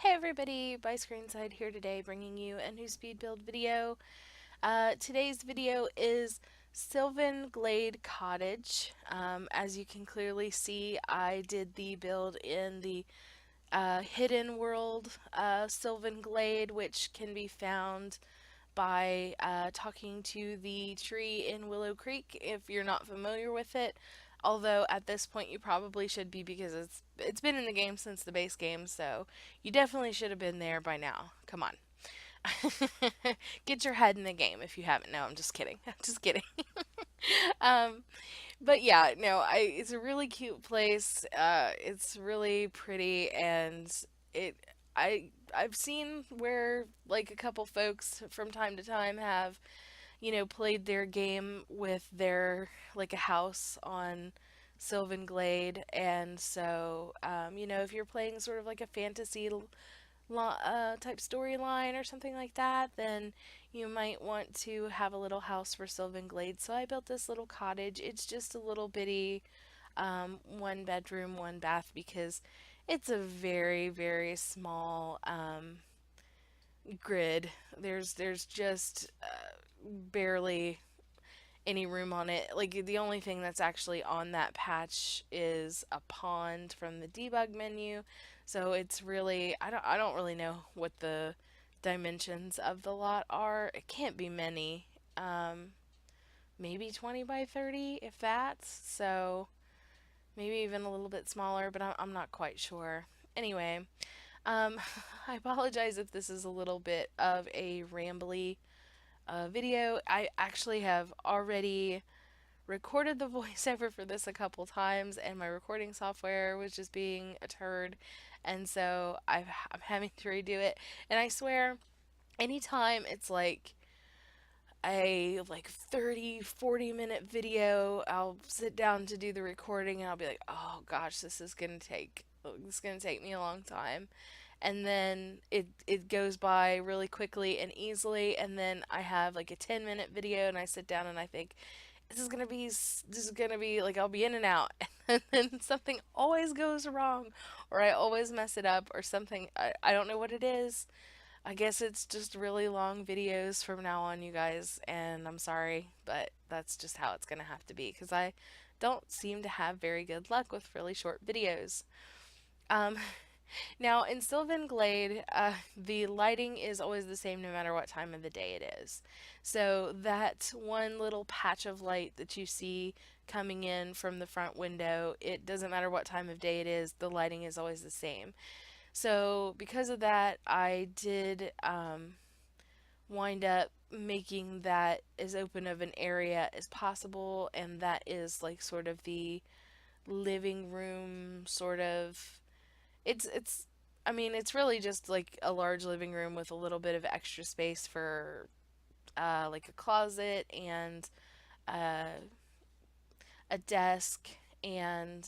Hey everybody, byscreenside here today bringing you a new speed build video. Today's video is Sylvan Glade Cottage. As you can clearly see, I did the build in the hidden world Sylvan Glade, which can be found by talking to the tree in Willow Creek if you're not familiar with it. Although at this point you probably should be because it's been in the game since the base game, so you definitely should have been there by now. Come on. Get your head in the game if you haven't. No, I'm just kidding. I'm just kidding. um, but yeah, no, it's a really cute place. It's really pretty, and it I've seen where like a couple folks from time to time have played their game with their like a house on Sylvan Glade, and so if you're playing sort of like a fantasy type storyline or something like that, then you might want to have a little house for Sylvan Glade. So I built this little cottage. It's just a little bitty one bedroom, one bath because it's a very, very small grid. There's just barely any room on it. Like the only thing that's actually on that patch is a pond from the debug menu. So it's really I don't really know what the dimensions of the lot are. It can't be many. Maybe 20 by 30 if that's. So maybe even a little bit smaller, but I'm not quite sure. Anyway, um I apologize if this is a little bit of a rambly video. I actually have already recorded the voiceover for this a couple times, and my recording software was just being a turd, and so I'm having to redo it. And I swear, anytime it's like a 30-40 minute video, I'll sit down to do the recording and I'll be like, oh gosh, this is gonna take me a long time. And then it goes by really quickly and easily, and then I have like a 10-minute video and I sit down and I think this is gonna be like I'll be in and out, and then something always goes wrong, or I always mess it up, or something. I don't know what it is. I guess it's just really long videos from now on, you guys, and I'm sorry, but that's just how it's gonna have to be because I don't seem to have very good luck with really short videos. Um, Now, in Sylvan Glade, the lighting is always the same no matter what time of the day it is. So, that one little patch of light that you see coming in from the front window, it doesn't matter what time of day it is, the lighting is always the same. So, because of that, I did wind up making that as open of an area as possible, and that is like sort of the living room sort of it's I mean, it's really just like a large living room with a little bit of extra space for like a closet and uh, a desk and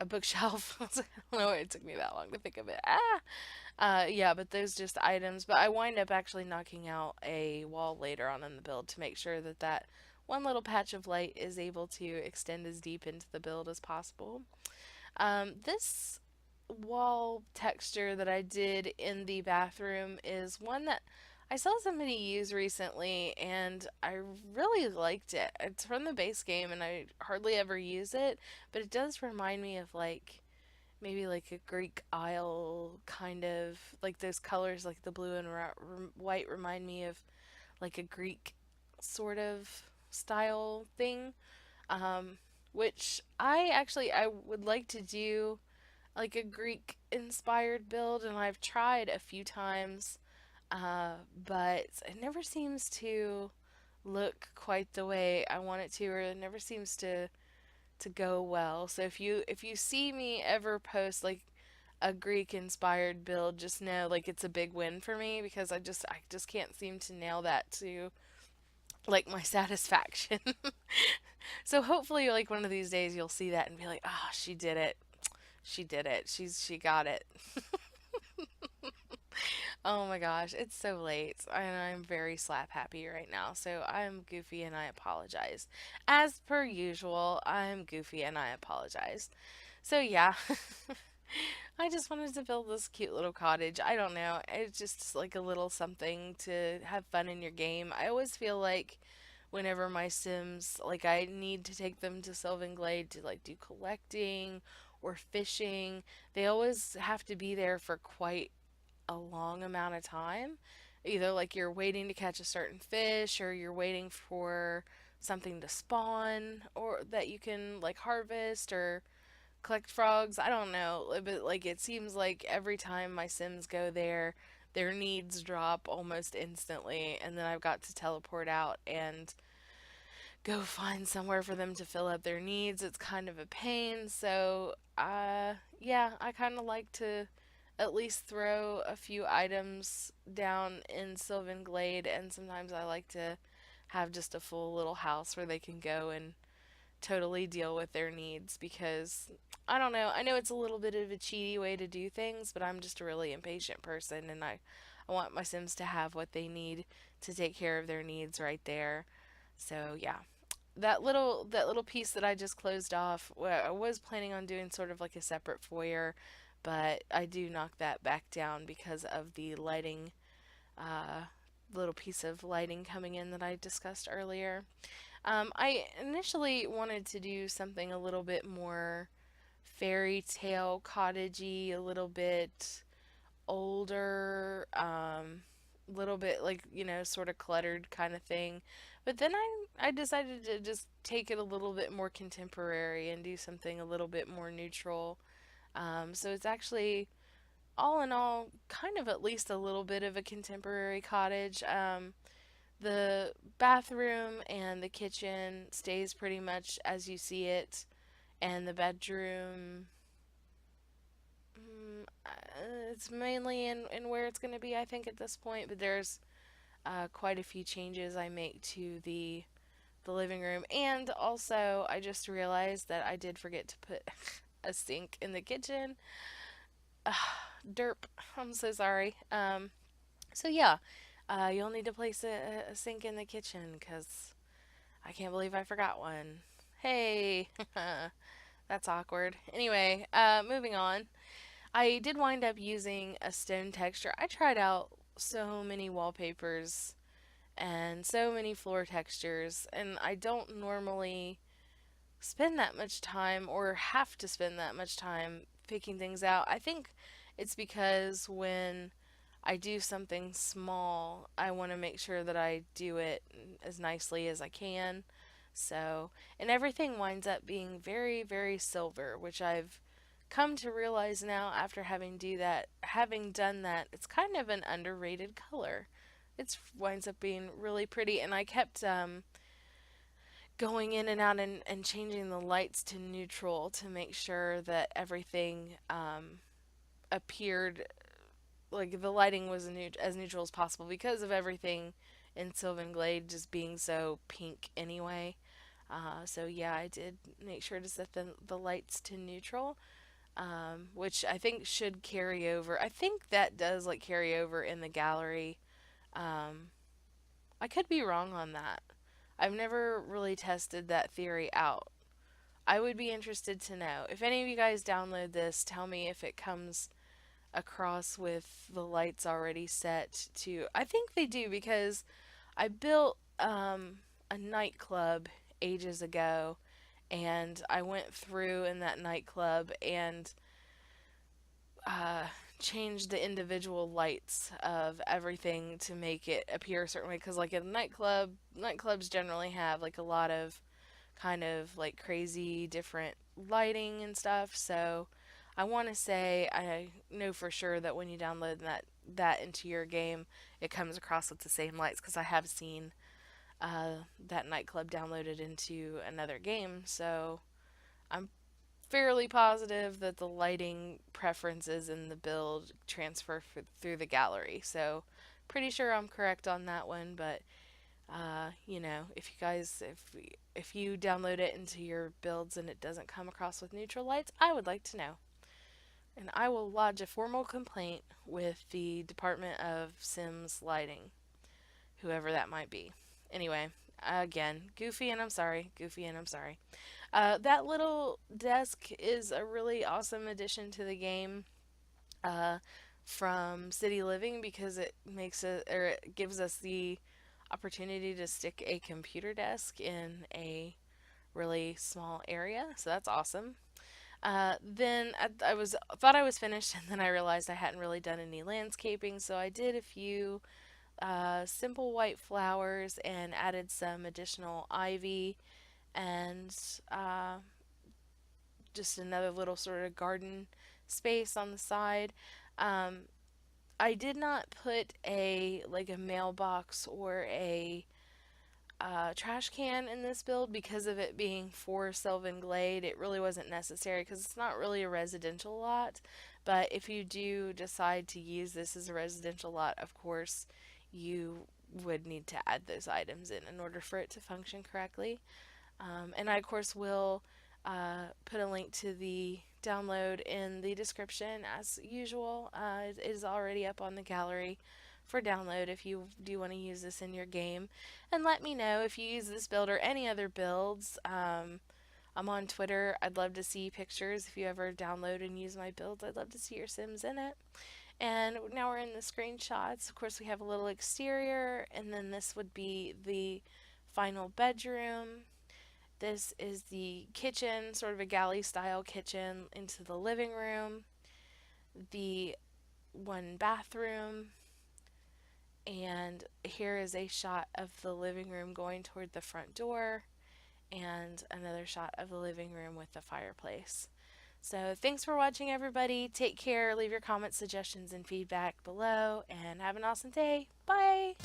a bookshelf. I don't know why it took me that long to think of it. Yeah, but those just items. But I wind up actually knocking out a wall later on in the build to make sure that that one little patch of light is able to extend as deep into the build as possible. This wall texture that I did in the bathroom is one that I saw somebody use recently and I really liked it. It's from the base game and I hardly ever use it, but it does remind me of like maybe like a Greek Isle kind of like those colors like the blue and white remind me of like a Greek sort of style thing. Um, which I would like to do like a Greek inspired build, and I've tried a few times, but it never seems to look quite the way I want it to, or it never seems to go well. So if you see me ever post like a Greek inspired build, just know like it's a big win for me because I just can't seem to nail that to like my satisfaction. So hopefully like one of these days you'll see that and be like, "Ah, oh, she did it. She did it. She got it." Oh my gosh, it's so late and I'm very slap happy right now. So I'm goofy and I apologize. As per usual, I'm goofy and I apologize. So yeah. I just wanted to build this cute little cottage. I don't know. It's just like a little something to have fun in your game. I always feel like whenever my Sims, like I need to take them to Sylvan Glade to like do collecting or fishing, they always have to be there for quite a long amount of time. Either like you're waiting to catch a certain fish or you're waiting for something to spawn or that you can like harvest or collect frogs. I don't know, but like it seems like every time my Sims go there, their needs drop almost instantly, and then I've got to teleport out and go find somewhere for them to fill up their needs. It's kind of a pain, so yeah, I kind of like to at least throw a few items down in Sylvan Glade, and sometimes I like to have just a full little house where they can go and totally deal with their needs because I don't know. I know it's a little bit of a cheaty way to do things, but I'm just a really impatient person and I want my Sims to have what they need to take care of their needs right there. So, yeah. That little piece that I just closed off, well, I was planning on doing sort of like a separate foyer, but I do knock that back down because of the lighting uh little piece of lighting coming in that I discussed earlier. I initially wanted to do something a little bit more fairy tale cottagey, a little bit older, little bit like, sort of cluttered kind of thing. But then I decided to just take it a little bit more contemporary and do something a little bit more neutral. So it's actually all in all kind of at least a little bit of a contemporary cottage. The bathroom and the kitchen stays pretty much as you see it, and the bedroom, it's mainly in where it's going to be, I think, at this point. But there's quite a few changes I make to the living room, and also I just realized that I did forget to put a sink in the kitchen. Derp. I'm so sorry. So yeah, you'll need to place a sink in the kitchen because I can't believe I forgot one. Hey, that's awkward. Anyway, moving on. I did wind up using a stone texture. I tried out so many wallpapers and so many floor textures, and I don't normally spend that much time or have to spend that much time picking things out. I think it's because when I do something small, I want to make sure that I do it as nicely as I can. So, and everything winds up being very, very silver, which I've come to realize now after having done that, it's kind of an underrated color. It winds up being really pretty, and I kept going in and out and changing the lights to neutral to make sure that everything appeared like the lighting was as neutral as possible because of everything in Sylvan Glade just being so pink anyway. So yeah, I did make sure to set the lights to neutral, which I think should carry over. I think that does like carry over in the gallery. Um, I could be wrong on that. I've never really tested that theory out. I would be interested to know. If any of you guys download this, tell me if it comes across with the lights already set to. I think they do because I built a nightclub ages ago, and I went through in that nightclub and uh, changed the individual lights of everything to make it appear a certain way. Because like in a nightclub, nightclubs generally have like a lot of kind of like crazy different lighting and stuff. So I want to say I know for sure that when you download that into your game, it comes across with the same lights because I have seen that nightclub downloaded into another game. So I'm fairly positive that the lighting preferences in the build transfer through the gallery. So pretty sure I'm correct on that one, but if you guys, if you download it into your builds and it doesn't come across with neutral lights, I would like to know. And I will lodge a formal complaint with the Department of Sims Lighting, whoever that might be. Anyway, again, goofy and I'm sorry. Goofy and I'm sorry. That little desk is a really awesome addition to the game uh, from City Living because it makes it or it gives us the opportunity to stick a computer desk in a really small area. So that's awesome. Then I was thought I was finished, and then I realized I hadn't really done any landscaping, so I did a few simple white flowers and added some additional ivy and uh, just another little sort of garden space on the side. Um, I did not put a like a mailbox or a trash can in this build because of it being for Sylvan Glade. It really wasn't necessary because it's not really a residential lot. But if you do decide to use this as a residential lot, of course, you would need to add those items in order for it to function correctly. And I, of course, will put a link to the download in the description as usual. It is already up on the gallery for download if you do want to use this in your game. And let me know if you use this build or any other builds. I'm on Twitter. I'd love to see pictures. If you ever download and use my builds, I'd love to see your Sims in it. And now we're in the screenshots. Of course, we have a little exterior, and then this would be the final bedroom. This is the kitchen, sort of a galley style kitchen into the living room, the one bathroom, and here is a shot of the living room going toward the front door, and another shot of the living room with the fireplace. So, thanks for watching, everybody. Take care. Leave your comments, suggestions, and feedback below, and have an awesome day. Bye.